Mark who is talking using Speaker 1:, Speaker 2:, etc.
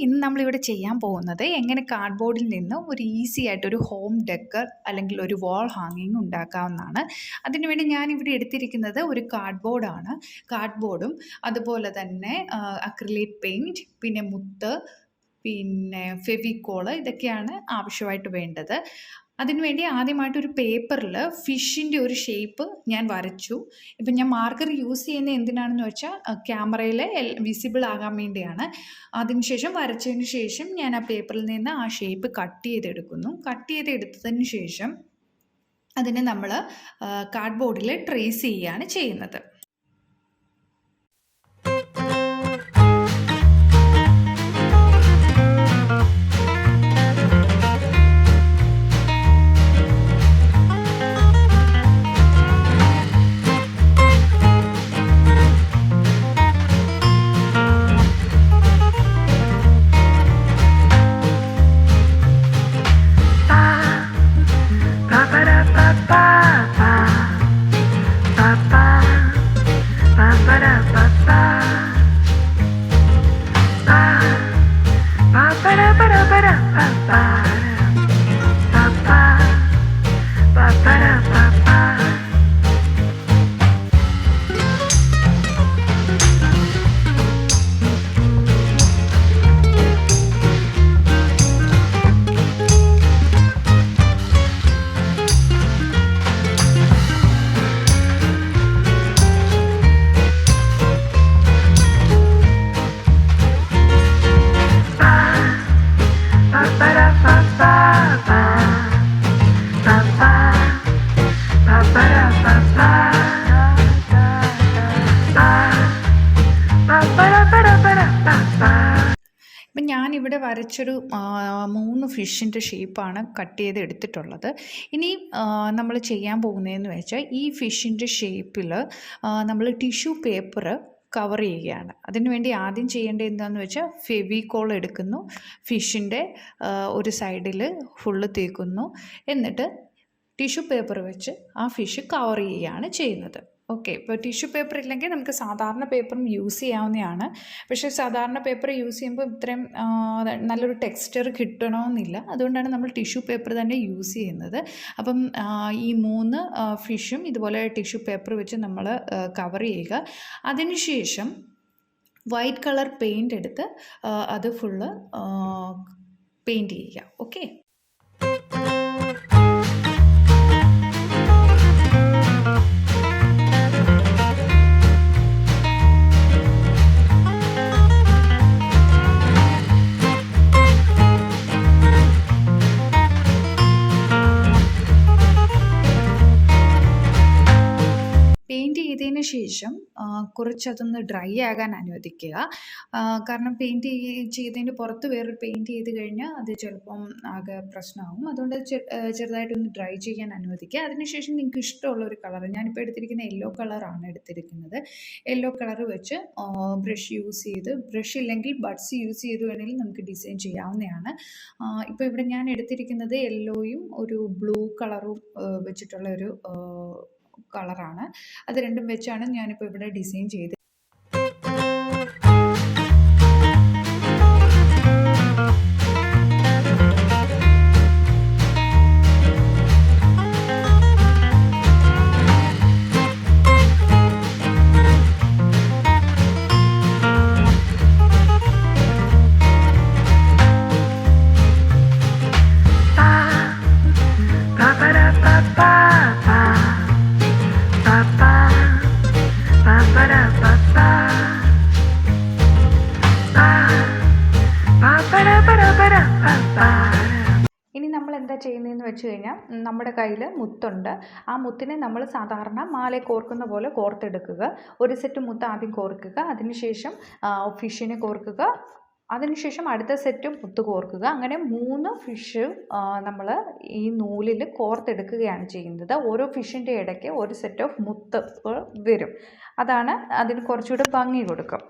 Speaker 1: ഇന്ന് നമ്മളിവിടെ ചെയ്യാൻ പോകുന്നത് എങ്ങനെ കാർഡ്ബോർഡിൽ നിന്ന് ഒരു ഈസി ആയിട്ടൊരു ഹോം ഡെക്കർ അല്ലെങ്കിൽ ഒരു വാൾ ഹാങ്ങിങ് ഉണ്ടാക്കാവുന്നതാണ്. അതിനുവേണ്ടി ഞാനിവിടെ എടുത്തിരിക്കുന്നത് ഒരു കാർഡ്ബോർഡാണ്. കാർഡ്ബോർഡും അതുപോലെ തന്നെ അക്രിലിക് പെയിൻറ്റ്, പിന്നെ മുത്ത്, പിന്നെ ഫെവിക്കോള്, ഇതൊക്കെയാണ് ആവശ്യമായിട്ട് വേണ്ടത്. അതിനുവേണ്ടി ആദ്യമായിട്ടൊരു പേപ്പറിൽ ഫിഷിൻ്റെ ഒരു ഷേപ്പ് ഞാൻ വരച്ചു. ഇപ്പം ഞാൻ മാർക്കർ യൂസ് ചെയ്യുന്നത് എന്തിനാണെന്ന് വെച്ചാൽ ക്യാമറയിൽ വിസിബിൾ ആകാൻ വേണ്ടിയാണ്. അതിനുശേഷം വരച്ചതിന് ശേഷം ഞാൻ ആ പേപ്പറിൽ നിന്ന് ആ ഷേപ്പ് കട്ട് ചെയ്തെടുക്കുന്നു. കട്ട് ചെയ്തെടുത്തതിന് ശേഷം അതിനെ നമ്മൾ കാർഡ്ബോർഡിൽ ട്രേസ് ചെയ്യുകയാണ് ചെയ്യുന്നത്. ഇപ്പം ഞാനിവിടെ വരച്ചൊരു 3 ഫിഷിൻ്റെ ഷേപ്പാണ് കട്ട് ചെയ്ത് എടുത്തിട്ടുള്ളത്. ഇനി നമ്മൾ ചെയ്യാൻ പോകുന്നതെന്ന് വെച്ചാൽ ഈ ഫിഷിൻ്റെ ഷേപ്പിൽ നമ്മൾ ടിഷ്യൂ പേപ്പർ കവർ ചെയ്യുകയാണ്. അതിനുവേണ്ടി ആദ്യം ചെയ്യേണ്ടത് എന്താണെന്ന് വെച്ചാൽ ഫെവിക്കോൾ എടുക്കുന്നു, ഫിഷിൻ്റെ ഒരു സൈഡിൽ ഫുള്ള് തേക്കുന്നു, എന്നിട്ട് ടിഷ്യൂ പേപ്പർ വെച്ച് ആ ഫിഷ് കവർ ചെയ്യുകയാണ് ചെയ്യുന്നത്. ഓക്കെ, ഇപ്പോൾ ടിഷ്യൂ പേപ്പർ ഇല്ലെങ്കിൽ നമുക്ക് സാധാരണ പേപ്പറും യൂസ് ചെയ്യാവുന്നതാണ്. പക്ഷേ സാധാരണ പേപ്പർ യൂസ് ചെയ്യുമ്പോൾ ഇത്രയും നല്ലൊരു ടെക്സ്ചർ കിട്ടണമെന്നില്ല. അതുകൊണ്ടാണ് നമ്മൾ ടിഷ്യൂ പേപ്പർ തന്നെ യൂസ് ചെയ്യുന്നത്. അപ്പം ഈ 3 ഫിഷും ഇതുപോലെ ടിഷ്യൂ പേപ്പർ വെച്ച് നമ്മൾ കവർ ചെയ്യുക. അതിനുശേഷം വൈറ്റ് കളർ പെയിൻ്റ് എടുത്ത് അത് ഫുള്ള് പെയിൻറ്റ് ചെയ്യുക. ഓക്കെ. പെയിൻറ്റ് ചെയ്തതിന് ശേഷം കുറച്ചതൊന്ന് ഡ്രൈ ആകാൻ അനുവദിക്കുക. കാരണം പെയിൻറ്റ് ചെയ്തതിൻ്റെ പുറത്ത് വേറൊരു പെയിൻറ്റ് ചെയ്ത് കഴിഞ്ഞാൽ അത് ചിലപ്പം ആകെ പ്രശ്നമാകും. അതുകൊണ്ട് ചെറുതായിട്ടൊന്ന് ഡ്രൈ ചെയ്യാൻ അനുവദിക്കുക. അതിനുശേഷം നിങ്ങൾക്ക് ഇഷ്ടമുള്ള ഒരു കളർ, ഞാനിപ്പോൾ എടുത്തിരിക്കുന്ന യെല്ലോ കളറാണ് എടുത്തിരിക്കുന്നത്. യെല്ലോ കളർ വെച്ച് ബ്രഷ് യൂസ് ചെയ്ത്, ബ്രഷ് ഇല്ലെങ്കിൽ ബഡ്സ് യൂസ് ചെയ്ത് വേണമെങ്കിൽ നമുക്ക് ഡിസൈൻ ചെയ്യാവുന്നതാണ്. ഇപ്പോൾ ഇവിടെ ഞാൻ എടുത്തിരിക്കുന്നത് യെല്ലോയും ഒരു ബ്ലൂ കളറും വെച്ചിട്ടുള്ള ഒരു കളറാണ്. അത് രണ്ടും വെച്ചാണ് ഞാനിപ്പോൾ ഇവിടെ ഡിസൈൻ ചെയ്ത്. ഇനി നമ്മൾ എന്താ ചെയ്യുന്നതെന്ന് വെച്ച് കഴിഞ്ഞാൽ നമ്മുടെ കയ്യിൽ മുത്തുണ്ട്. ആ മുത്തിനെ നമ്മൾ സാധാരണ മാല കോർക്കുന്ന പോലെ കോർത്തെടുക്കുക. ഒരു സെറ്റ് മുത്ത് ആദ്യം കോർക്കുക, അതിനുശേഷം ഫിഷിനെ കോർക്കുക, അതിനുശേഷം അടുത്ത സെറ്റ് മുത്ത് കോർക്കുക. അങ്ങനെ 3 ഫിഷ് നമ്മൾ ഈ നൂലിൽ കോർത്തെടുക്കുകയാണ് ചെയ്യുന്നത്. ഓരോ ഫിഷിൻ്റെ ഇടയ്ക്ക് ഒരു സെറ്റ് ഓഫ് മുത്ത് വരും. അതാണ് അതിന് കുറച്ചുകൂടെ ഭംഗി കൊടുക്കും.